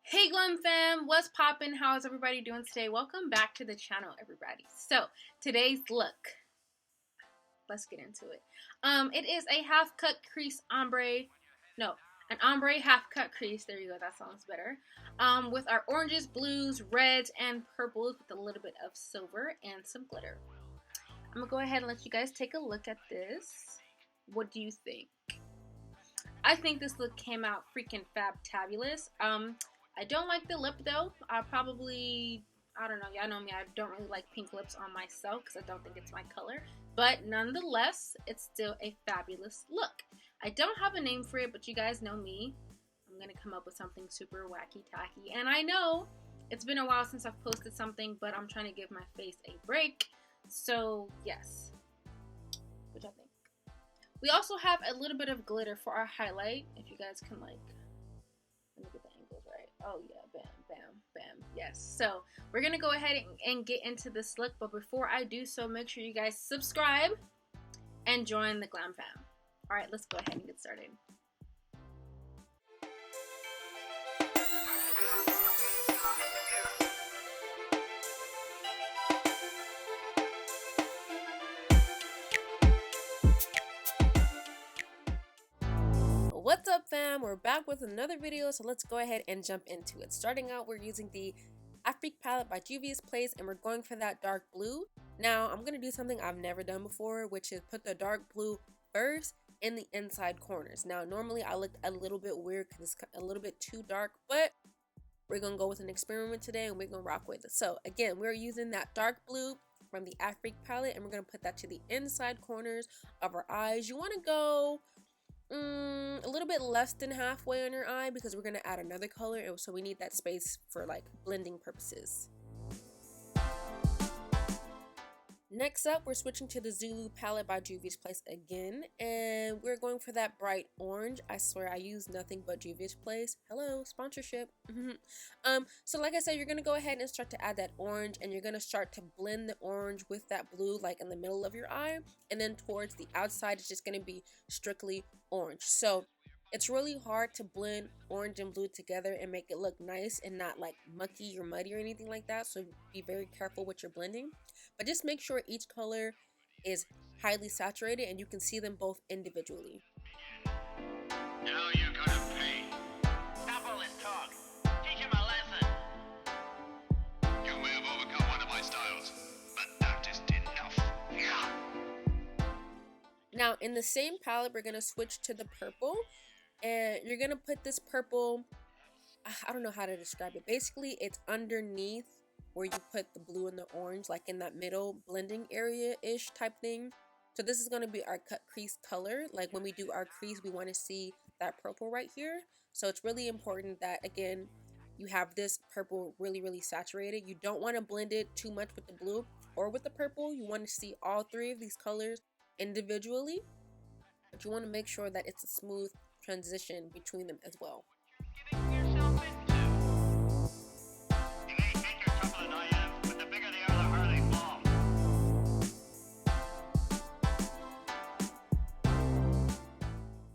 Hey Glam fam, what's poppin'? How's everybody doing today? Welcome back to the channel, everybody. So today's look, let's get into it. It is a half cut crease ombre, no, an ombre half cut crease. There you go, that sounds better. With our oranges, blues, reds, and purples with a little bit of silver and some glitter. I'm gonna go ahead and let you guys take a look at this. What do you think? I think this look came out freaking fab-tabulous. I don't like the lip though. I don't know, y'all know me, I don't really like pink lips on myself because I don't think it's my color. But nonetheless, it's still a fabulous look. I don't have a name for it, but you guys know me. I'm going to come up with something super wacky-tacky. And I know it's been a while since I've posted something, but I'm trying to give my face a break. So, yes. What y'all think? We also have a little bit of glitter for our highlight. If you guys can, like, let me get the angles right. Oh yeah, bam, bam, bam. Yes. So we're gonna go ahead and get into this look, but before I do so, make sure you guys subscribe and join the Glam Fam. All right, let's go ahead and get started. What's up fam, we're back with another video, so let's go ahead and jump into it. Starting out, we're using the Afrique palette by Juvia's Place, and we're going for that dark blue. Now I'm going to do something I've never done before, which is put the dark blue first in the inside corners. Now normally I look a little bit weird because it's a little bit too dark, but we're going to go with an experiment today and we're going to rock with it. So again, we're using that dark blue from the Afrique palette, and we're going to put that to the inside corners of our eyes. You want to go a little bit less than halfway on your eye because we're going to add another color, and so we need that space for like blending purposes. Next up, we're switching to the Zulu palette by Juvia's Place again, and we're going for that bright orange. I swear I use nothing but Juvia's Place. Hello, sponsorship. So like I said, you're going to go ahead and start to add that orange, and you're going to start to blend the orange with that blue like in the middle of your eye, and then towards the outside it's just going to be strictly orange. So it's really hard to blend orange and blue together and make it look nice and not like mucky or muddy or anything like that, so be very careful with your blending. But just make sure each color is highly saturated and you can see them both individually. Now you're gonna pay. Stop all this talk. Teach him a lesson. You may have overcome one of my styles, but that isn't enough. Yeah. Now in the same palette, we're gonna switch to the purple, and you're gonna put this purple, I don't know how to describe it. Basically, it's underneath where you put the blue and the orange, like in that middle blending area-ish type thing. So this is going to be our cut crease color. Like when we do our crease, we want to see that purple right here. So it's really important that, again, you have this purple really saturated. You don't want to blend it too much with the blue or with the purple. You want to see all three of these colors individually, but you want to make sure that it's a smooth transition between them as well.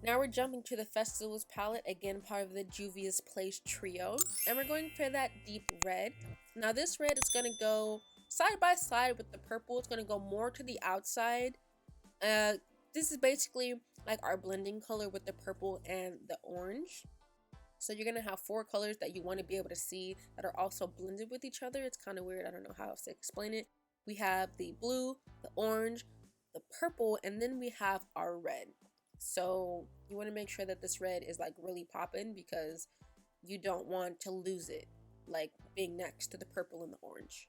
Now we're jumping to the Festivals palette, again part of the Juvia's Place trio, and we're going for that deep red. Now this red is going to go side by side with the purple. It's going to go more to the outside. This is basically like our blending color with the purple and the orange. So you're going to have four colors that you want to be able to see that are also blended with each other. It's kind of weird. I don't know how else to explain it. We have the blue, the orange, the purple, and then we have our red. So you want to make sure that this red is like really popping because you don't want to lose it, like being next to the purple and the orange.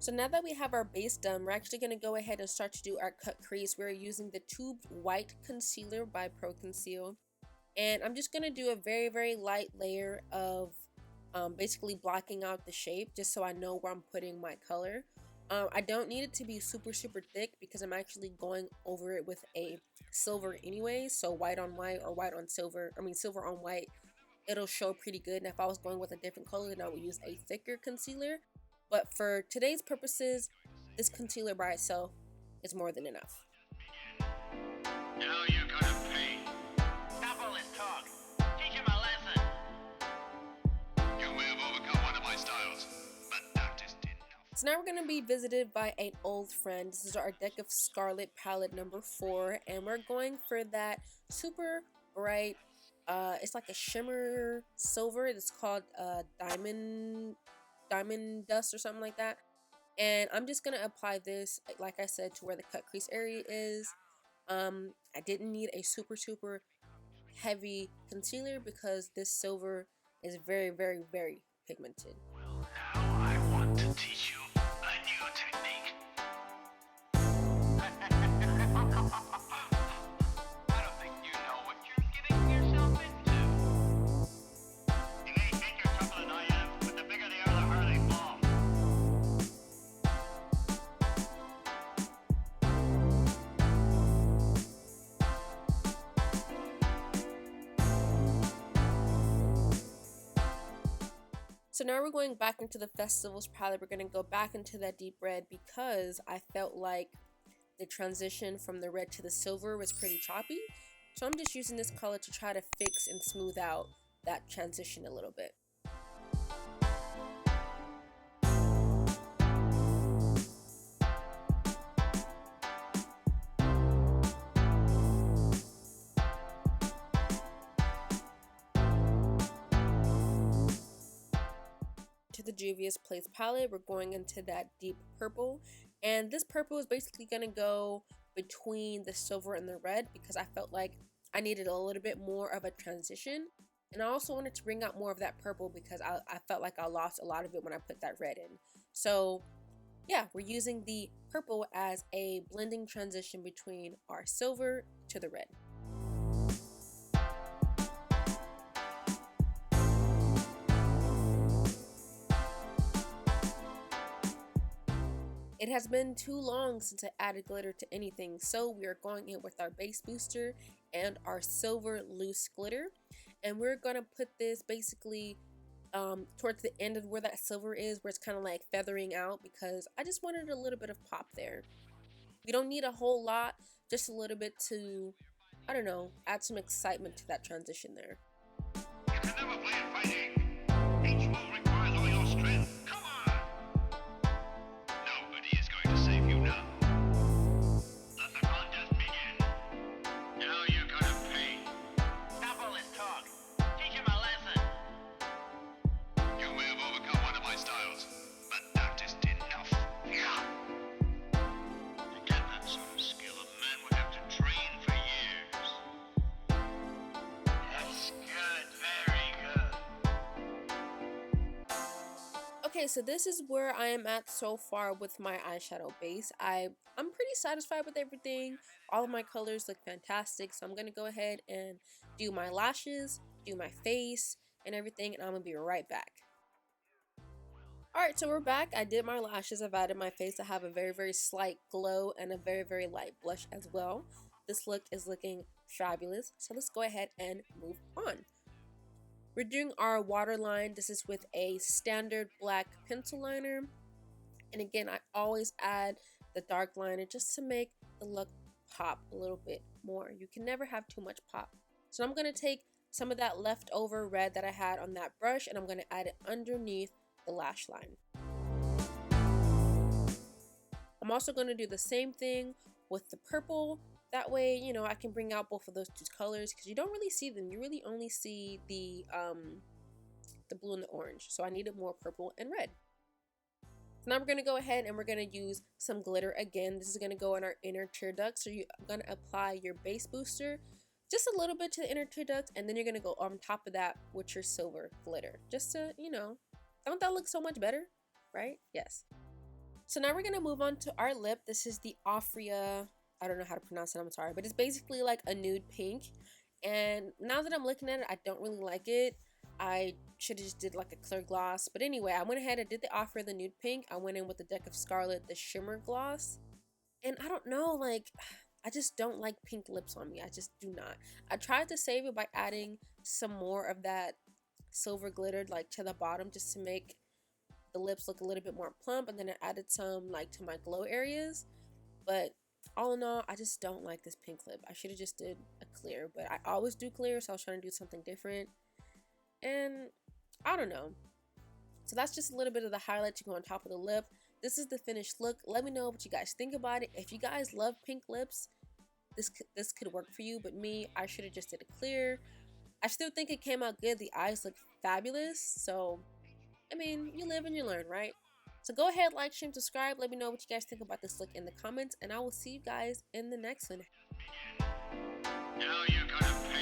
So now that we have our base done, we're actually going to go ahead and start to do our cut crease. We're using the Tubed White Concealer by Conceal. And I'm just going to do a very, very light layer of basically blocking out the shape just so I know where I'm putting my color. I don't need it to be super, super thick because I'm actually going over it with a silver anyway. So white on white or white on silver, I mean silver on white, it'll show pretty good. And if I was going with a different color, then I would use a thicker concealer. But for today's purposes, this concealer by itself is more than enough. Now you're gonna pay. Stop all this talk. Teach him a lesson. You may have overcome one of my styles, but that is enough. So now we're going to be visited by an old friend. This is our Deck of Scarlet palette number 4, and we're going for that super bright, it's like a shimmer silver. It's called diamond dust or something like that. And I'm just going to apply this, like I said, to where the cut crease area is. I didn't need a super, super heavy concealer because this silver is very, very, very pigmented. Well, now I want to teach you a new technique. I don't think you know what you're getting yourself into. You may think you're tougher than I am, but the bigger they are, the harder they fall. So now we're going back into the Festivals palette. We're going to go back into that deep red because I felt like the transition from the red to the silver was pretty choppy. So I'm just using this color to try to fix and smooth out that transition a little bit. To the Juvia's Place palette, we're going into that deep purple, and this purple is basically going to go between the silver and the red because I felt like I needed a little bit more of a transition, and I also wanted to bring out more of that purple because I felt like I lost a lot of it when I put that red in. So yeah, we're using the purple as a blending transition between our silver to the red. It has been too long since I added glitter to anything, so we are going in with our base booster and our silver loose glitter, and we're going to put this basically towards the end of where that silver is, where it's kind of like feathering out, because I just wanted a little bit of pop there. We don't need a whole lot, just a little bit to, I don't know, add some excitement to that transition there. You can never play at fighting. Each move requires all your strength. Come on! Nobody is going to save you now. Let the contest begin. Now you're gonna pay. Stop all this talk. Teach him a lesson. You may have overcome one of my styles, but that is enough. To get that sort of skill, a man would have to train for years. That's good, very good. Okay, so this is where I am at so far with my eyeshadow base. I'm pretty satisfied with everything. All of my colors look fantastic, so I'm going to go ahead and do my lashes, do my face, and everything, and I'm going to be right back. Alright, so we're back. I did my lashes, I've added my face. I have a very, very slight glow and a very, very light blush as well. This look is looking fabulous, so let's go ahead and move on. We're doing our waterline. This is with a standard black pencil liner. And again, I always add the dark liner just to make the look pop a little bit more. You can never have too much pop. So I'm going to take some of that leftover red that I had on that brush, and I'm going to add it underneath the lash line. I'm also going to do the same thing with the purple. That way, you know, I can bring out both of those two colors because you don't really see them. You really only see the blue and the orange. So I needed more purple and red. So now we're going to go ahead and we're going to use some glitter again. This is going to go in our inner tear duct. So you're going to apply your base booster just a little bit to the inner tear duct, and then you're going to go on top of that with your silver glitter. Just to, you know, don't that look so much better, right? Yes. So now we're going to move on to our lip. This is the Ofra, I don't know how to pronounce it, I'm sorry, but it's basically like a nude pink. And now that I'm looking at it, I don't really like it. I should have just did like a clear gloss. But anyway, I went ahead and did the Ofra, the nude pink. I went in with the deck of Scarlet, the shimmer gloss. And I don't know, like, I just don't like pink lips on me. I just do not. I tried to save it by adding some more of that silver glitter, like, to the bottom, just to make the lips look a little bit more plump. And then I added some, like, to my glow areas. But all in all, I just don't like this pink lip. I should have just did a clear. But I always do clear, so I was trying to do something different. And I don't know. So that's just a little bit of the highlight to go on top of the lip. This is the finished look. Let me know what you guys think about it. If you guys love pink lips, this could work for you. But me, I should have just did a clear. I still think it came out good. The eyes look fabulous. So, I mean, you live and you learn, right? So go ahead, like, share, and subscribe. Let me know what you guys think about this look in the comments. And I will see you guys in the next one. Now you're gonna